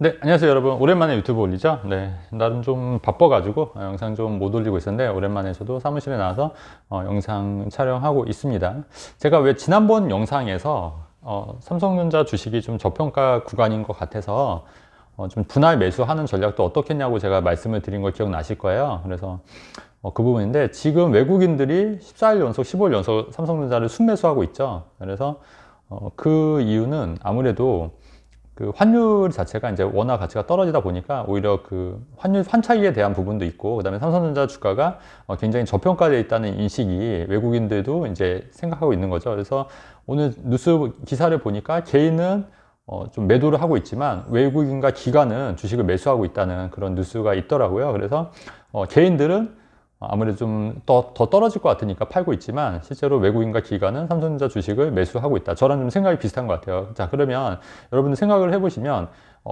네, 안녕하세요 여러분. 오랜만에 유튜브 올리죠. 네, 나름 좀 바빠가지고 영상 좀 못 올리고 있었는데 오랜만에 저도 사무실에 나와서 영상 촬영하고 있습니다. 제가 왜 지난번 영상에서 삼성전자 주식이 좀 저평가 구간인 것 같아서 좀 분할 매수하는 전략도 어떻겠냐고 제가 말씀을 드린 거 기억나실 거예요. 그래서 그 부분인데, 지금 외국인들이 14일 연속 15일 연속 삼성전자를 순매수하고 있죠. 그래서 그 이유는 아무래도 그 환율 자체가 이제 워낙 가치가 떨어지다 보니까 오히려 그 환율 환차익에 대한 부분도 있고, 그다음에 삼성전자 주가가 굉장히 저평가되어 있다는 인식이 외국인들도 이제 생각하고 있는 거죠. 그래서 오늘 뉴스 기사를 보니까 개인은 좀 매도를 하고 있지만 외국인과 기관은 주식을 매수하고 있다는 그런 뉴스가 있더라고요. 그래서 개인들은 아무래도 좀 더 떨어질 것 같으니까 팔고 있지만, 실제로 외국인과 기관은 삼성전자 주식을 매수하고 있다. 저랑 좀 생각이 비슷한 것 같아요. 자, 그러면 여러분들 생각을 해보시면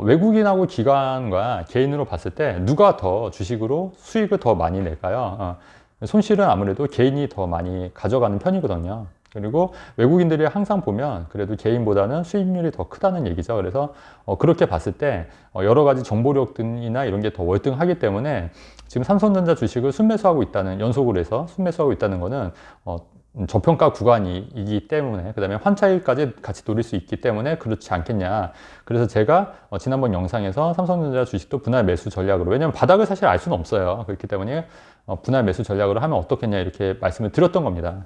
외국인하고 기관과 개인으로 봤을 때 누가 더 주식으로 수익을 더 많이 낼까요? 손실은 아무래도 개인이 더 많이 가져가는 편이거든요. 그리고 외국인들이 항상 보면 그래도 개인보다는 수익률이 더 크다는 얘기죠. 그래서 그렇게 봤을 때 여러 가지 정보력이나 이런 게 더 월등하기 때문에 지금 삼성전자 주식을 순매수하고 있다는, 연속으로 해서 순매수하고 있다는 거는 저평가 구간이기 때문에, 그 다음에 환차익까지 같이 노릴 수 있기 때문에 그렇지 않겠냐. 그래서 제가 지난번 영상에서 삼성전자 주식도 분할 매수 전략으로, 왜냐면 바닥을 사실 알 수는 없어요. 그렇기 때문에 분할 매수 전략으로 하면 어떻겠냐 이렇게 말씀을 드렸던 겁니다.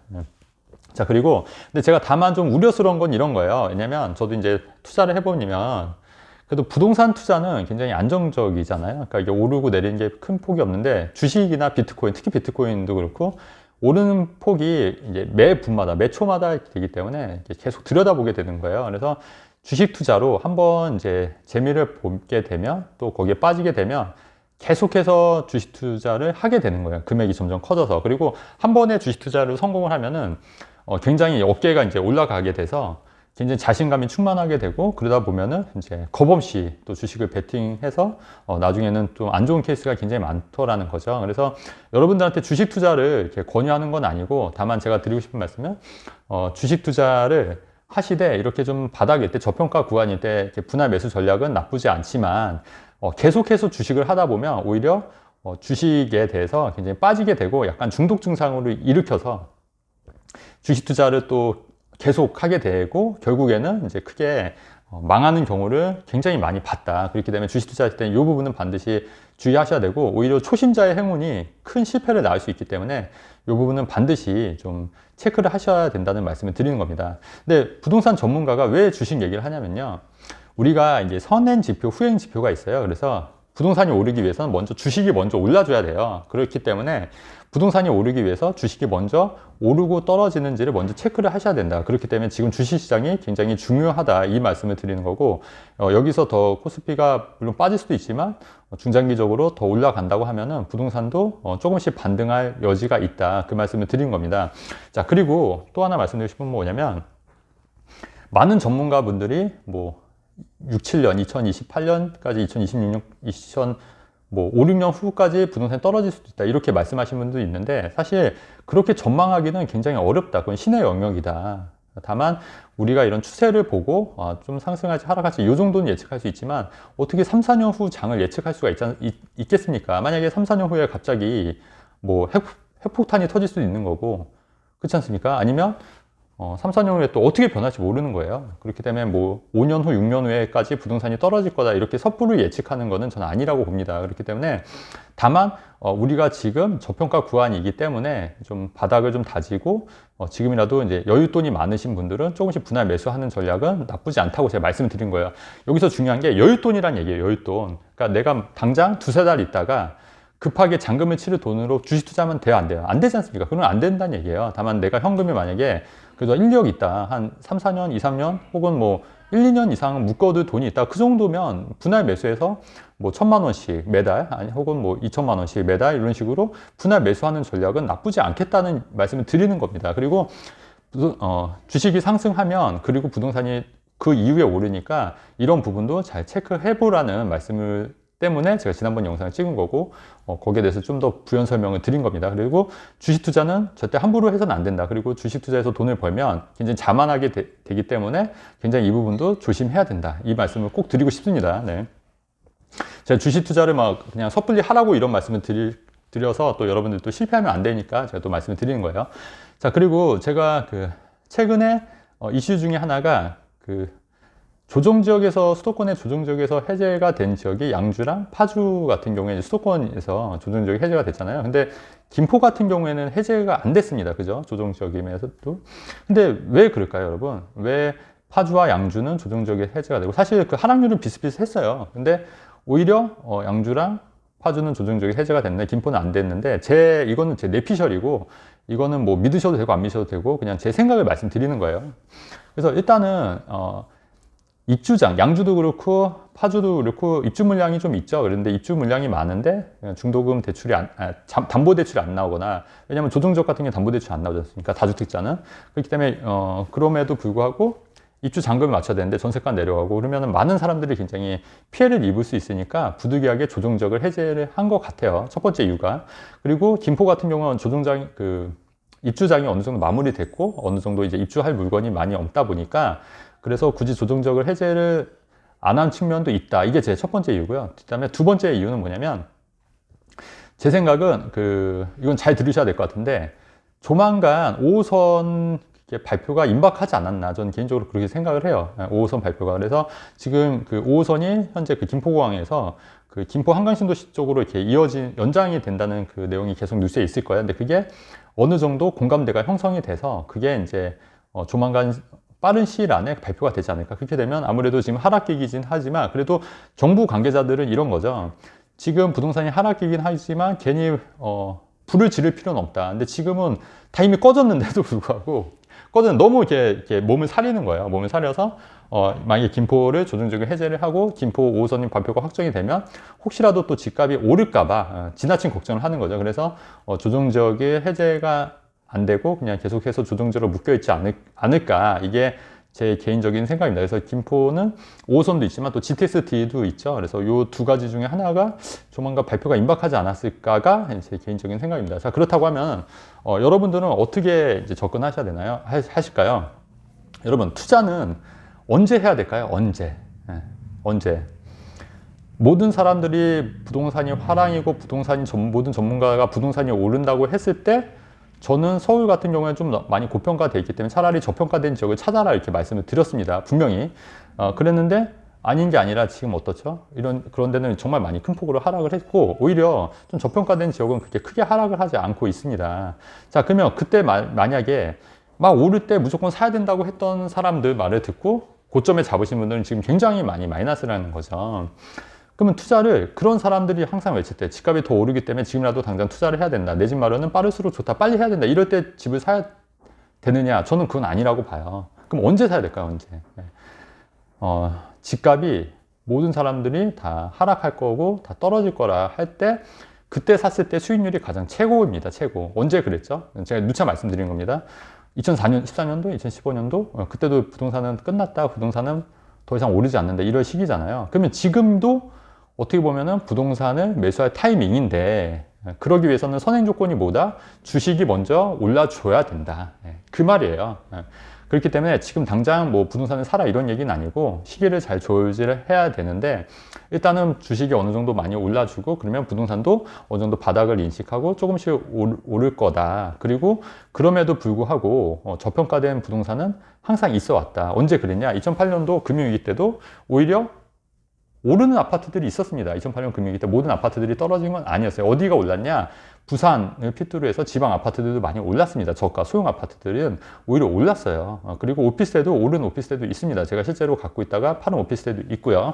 자, 그리고 근데 제가 다만 좀 우려스러운 건 이런 거예요. 왜냐면 저도 이제 투자를 해보면 그래도 부동산 투자는 굉장히 안정적이잖아요. 그러니까 이게 오르고 내리는 게 큰 폭이 없는데, 주식이나 비트코인, 특히 비트코인도 그렇고 오르는 폭이 이제 매 분마다, 매 초마다 되기 때문에 계속 들여다보게 되는 거예요. 그래서 주식 투자로 한번 이제 재미를 보게 되면, 또 거기에 빠지게 되면 계속해서 주식 투자를 하게 되는 거예요. 금액이 점점 커져서. 그리고 한 번에 주식 투자를 성공을 하면은 굉장히 어깨가 이제 올라가게 돼서 굉장히 자신감이 충만하게 되고, 그러다 보면은 이제 겁없이 또 주식을 베팅해서 나중에는 좀 안 좋은 케이스가 굉장히 많더라는 거죠. 그래서 여러분들한테 주식 투자를 이렇게 권유하는 건 아니고, 다만 제가 드리고 싶은 말씀은 주식 투자를 하시되 이렇게 좀 바닥일 때, 저평가 구간일 때 이렇게 분할 매수 전략은 나쁘지 않지만 계속해서 주식을 하다 보면 오히려 주식에 대해서 굉장히 빠지게 되고 약간 중독 증상으로 일으켜서 주식 투자를 또 계속 하게 되고 결국에는 이제 크게 망하는 경우를 굉장히 많이 봤다. 그렇기 때문에 주식 투자할 때는 이 부분은 반드시 주의하셔야 되고, 오히려 초심자의 행운이 큰 실패를 낳을 수 있기 때문에 이 부분은 반드시 좀 체크를 하셔야 된다는 말씀을 드리는 겁니다. 근데 부동산 전문가가 왜 주식 얘기를 하냐면요, 우리가 이제 선행 지표, 후행 지표가 있어요. 그래서 부동산이 오르기 위해서는 먼저 주식이 먼저 올라줘야 돼요. 그렇기 때문에 부동산이 오르기 위해서 주식이 먼저 오르고 떨어지는지를 먼저 체크를 하셔야 된다. 그렇기 때문에 지금 주식시장이 굉장히 중요하다, 이 말씀을 드리는 거고, 여기서 더 코스피가 물론 빠질 수도 있지만 중장기적으로 더 올라간다고 하면은 부동산도 조금씩 반등할 여지가 있다, 그 말씀을 드리는 겁니다. 자, 그리고 또 하나 말씀드리고 싶은 건 뭐냐면, 많은 전문가분들이 뭐 6, 7년, 2028년까지 2026년, 5, 6년 후까지 부동산이 떨어질 수도 있다, 이렇게 말씀하시는 분도 있는데, 사실 그렇게 전망하기는 굉장히 어렵다. 그건 신의 영역이다. 다만 우리가 이런 추세를 보고 좀 상승할지 하락할지 이 정도는 예측할 수 있지만, 어떻게 3, 4년 후 장을 예측할 수가 있겠습니까? 만약에 3, 4년 후에 갑자기 뭐 핵폭탄이 터질 수도 있는 거고, 그렇지 않습니까? 아니면 3, 4년 후에 또 어떻게 변할지 모르는 거예요. 그렇기 때문에 뭐 5년 후, 6년 후에까지 부동산이 떨어질 거다, 이렇게 섣부르 예측하는 거는 저는 아니라고 봅니다. 그렇기 때문에 다만 우리가 지금 저평가 구간이기 때문에 좀 바닥을 좀 다지고 지금이라도 이제 여윳돈이 많으신 분들은 조금씩 분할 매수하는 전략은 나쁘지 않다고 제가 말씀을 드린 거예요. 여기서 중요한 게 여윳돈이란 얘기예요. 여윳돈. 그러니까 내가 당장 두세 달 있다가 급하게 잔금을 치를 돈으로 주식 투자하면 돼요, 안 돼요? 안 되지 않습니까? 그건 안 된다는 얘기예요. 다만 내가 현금이 만약에 그래도 1, 2억 있다, 한 3, 4년, 2, 3년 혹은 뭐 1, 2년 이상 묶어둘 돈이 있다, 그 정도면 분할 매수해서 뭐 1,000만 원씩 매달, 아니 혹은 뭐 2천만 원씩 매달, 이런 식으로 분할 매수하는 전략은 나쁘지 않겠다는 말씀을 드리는 겁니다. 그리고 주식이 상승하면, 그리고 부동산이 그 이후에 오르니까 이런 부분도 잘 체크해 보라는 말씀을 때문에 제가 지난번 영상을 찍은 거고, 거기에 대해서 좀 더 부연 설명을 드린 겁니다. 그리고 주식 투자는 절대 함부로 해서는 안 된다. 그리고 주식 투자에서 돈을 벌면 굉장히 자만하게 되기 때문에 굉장히 이 부분도 조심해야 된다, 이 말씀을 꼭 드리고 싶습니다. 네. 제가 주식 투자를 막 그냥 섣불리 하라고 이런 말씀을 드려서 또 여러분들 또 실패하면 안 되니까 제가 또 말씀을 드리는 거예요. 자, 그리고 제가 최근에 이슈 중에 하나가 조정 지역에서, 수도권의 조정 지역에서 해제가 된 지역이 양주랑 파주 같은 경우에 수도권에서 조정 지역이 해제가 됐잖아요. 근데 김포 같은 경우에는 해제가 안 됐습니다. 그죠? 조정 지역임에서도. 근데 왜 그럴까요, 여러분? 왜 파주와 양주는 조정 지역에 해제가 되고, 사실 하락률은 비슷비슷했어요. 근데 오히려 양주랑 파주는 조정 지역에 해제가 됐는데 김포는 안 됐는데, 이거는 제 내피셜이고, 이거는 뭐 믿으셔도 되고 안 믿으셔도 되고 그냥 제 생각을 말씀드리는 거예요. 그래서 일단은 입주장, 양주도 그렇고 파주도 그렇고 입주 물량이 좀 있죠. 그런데 입주 물량이 많은데 중도금 대출이 담보 대출이 안 나오거나, 왜냐하면 조정적 같은 경우 담보 대출 안 나오지 않습니까? 다주택자는. 그렇기 때문에 그럼에도 불구하고 입주 잔금을 맞춰야 되는데 전세가 내려가고 그러면 많은 사람들이 굉장히 피해를 입을 수 있으니까 부득이하게 조정적을 해제를 한 것 같아요. 첫 번째 이유가. 그리고 김포 같은 경우는 입주장이 어느 정도 마무리됐고 어느 정도 이제 입주할 물건이 많이 없다 보니까, 그래서 굳이 조정적을 해제를 안 한 측면도 있다. 이게 제 첫 번째 이유고요. 그다음에 두 번째 이유는 뭐냐면, 제 생각은 이건 잘 들으셔야 될 것 같은데, 조만간 5호선 발표가 임박하지 않았나, 저는 개인적으로 그렇게 생각을 해요. 5호선 발표가. 그래서 지금 5호선이 현재 김포공항에서 김포 한강신도시 쪽으로 이렇게 연장이 된다는 내용이 계속 뉴스에 있을 거예요. 근데 그게 어느 정도 공감대가 형성이 돼서 그게 이제 조만간 빠른 시일 안에 발표가 되지 않을까. 그렇게 되면 아무래도 지금 하락기이긴 하지만, 그래도 정부 관계자들은 이런 거죠. 지금 부동산이 하락기이긴 하지만 괜히 불을 지를 필요는 없다. 근데 지금은 다 이미 꺼졌는데도 불구하고 너무 이렇게 몸을 사리는 거예요. 몸을 사려서 만약에 김포를 조정적으로 해제를 하고 김포 5호선님 발표가 확정이 되면 혹시라도 또 집값이 오를까봐 지나친 걱정을 하는 거죠. 그래서 조정적의 해제가 안 되고 그냥 계속해서 조정적으로 묶여있지 않을까. 이게 제 개인적인 생각입니다. 그래서 김포는 5호선도 있지만 또 GTX-D도 있죠. 그래서 이 두 가지 중에 하나가 조만간 발표가 임박하지 않았을까가 제 개인적인 생각입니다. 자, 그렇다고 하면 여러분들은 어떻게 이제 접근하셔야 되나요? 하실까요? 여러분, 투자는 언제 해야 될까요? 언제? 언제? 모든 사람들이 부동산이 화랑이고 모든 전문가가 부동산이 오른다고 했을 때, 저는 서울 같은 경우에는 좀 많이 고평가되어 있기 때문에 차라리 저평가된 지역을 찾아라 이렇게 말씀을 드렸습니다. 분명히. 그랬는데 아닌 게 아니라 지금 어떻죠? 그런 데는 정말 많이 큰 폭으로 하락을 했고, 오히려 좀 저평가된 지역은 그렇게 크게 하락을 하지 않고 있습니다. 자, 그러면 그때 만약에 막 오를 때 무조건 사야 된다고 했던 사람들 말을 듣고 고점에 잡으신 분들은 지금 굉장히 많이 마이너스라는 거죠. 그러면 투자를, 그런 사람들이 항상 외칠 때 집값이 더 오르기 때문에 지금이라도 당장 투자를 해야 된다. 내 집 마련은 빠를수록 좋다. 빨리 해야 된다. 이럴 때 집을 사야 되느냐? 저는 그건 아니라고 봐요. 그럼 언제 사야 될까요? 언제? 집값이 모든 사람들이 다 하락할 거고 다 떨어질 거라 할 때, 그때 샀을 때 수익률이 가장 최고입니다. 최고. 언제 그랬죠? 제가 누차 말씀드린 겁니다. 2004년, 14년도, 2015년도 그때도 부동산은 끝났다. 부동산은 더 이상 오르지 않는다. 이럴 시기잖아요. 그러면 지금도 어떻게 보면은 부동산을 매수할 타이밍인데, 그러기 위해서는 선행 조건이 뭐다? 주식이 먼저 올라줘야 된다. 그 말이에요. 그렇기 때문에 지금 당장 뭐 부동산을 사라 이런 얘기는 아니고 시기를 잘 조절을 해야 되는데, 일단은 주식이 어느 정도 많이 올라주고 그러면 부동산도 어느 정도 바닥을 인식하고 조금씩 오를 거다. 그리고 그럼에도 불구하고 저평가된 부동산은 항상 있어 왔다. 언제 그랬냐? 2008년도 금융위기 때도 오히려 오르는 아파트들이 있었습니다. 2008년 금융위기 때 모든 아파트들이 떨어진 건 아니었어요. 어디가 올랐냐? 부산을 필두로 해서 지방 아파트들도 많이 올랐습니다. 저가 소형 아파트들은 오히려 올랐어요. 그리고 오피스텔도 오른 오피스텔도 있습니다. 제가 실제로 갖고 있다가 파는 오피스텔도 있고요.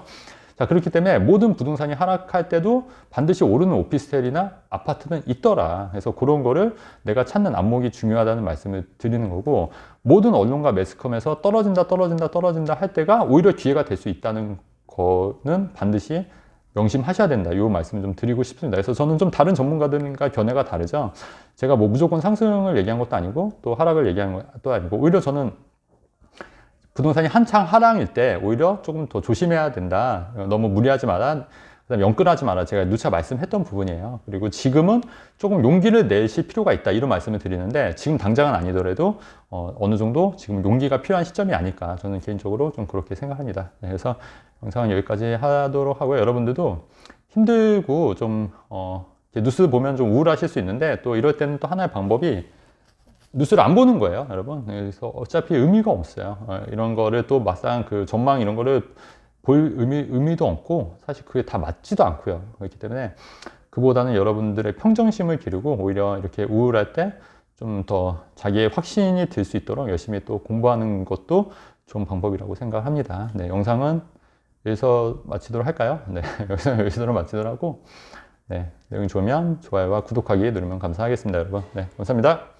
자, 그렇기 때문에 모든 부동산이 하락할 때도 반드시 오르는 오피스텔이나 아파트는 있더라. 그래서 그런 거를 내가 찾는 안목이 중요하다는 말씀을 드리는 거고, 모든 언론과 매스컴에서 떨어진다 할 때가 오히려 기회가 될 수 있다는 거는 반드시 명심하셔야 된다. 이 말씀을 좀 드리고 싶습니다. 그래서 저는 좀 다른 전문가들과 견해가 다르죠. 제가 뭐 무조건 상승을 얘기한 것도 아니고 또 하락을 얘기한 것도 아니고, 오히려 저는 부동산이 한창 하락일 때 오히려 조금 더 조심해야 된다. 너무 무리하지 마라. 그다음에 영끌하지 마라. 제가 누차 말씀했던 부분이에요. 그리고 지금은 조금 용기를 내실 필요가 있다. 이런 말씀을 드리는데, 지금 당장은 아니더라도 어느 정도 지금 용기가 필요한 시점이 아닐까. 저는 개인적으로 좀 그렇게 생각합니다. 네, 그래서 영상은 여기까지 하도록 하고요. 여러분들도 힘들고 좀 이렇게 뉴스 보면 좀 우울하실 수 있는데, 또 이럴 때는 또 하나의 방법이 뉴스를 안 보는 거예요, 여러분. 그래서 어차피 의미가 없어요. 이런 거를 또 막상 그 전망 이런 거를 볼 의미도 없고, 사실 그게 다 맞지도 않고요. 그렇기 때문에 그보다는 여러분들의 평정심을 기르고, 오히려 이렇게 우울할 때 좀 더 자기의 확신이 들 수 있도록 열심히 또 공부하는 것도 좋은 방법이라고 생각합니다. 네, 영상은 여기서 마치도록 할까요? 네, 여기서 마치도록 하고, 네, 내용이 좋으면 좋아요와 구독하기 누르면 감사하겠습니다, 여러분. 네, 감사합니다.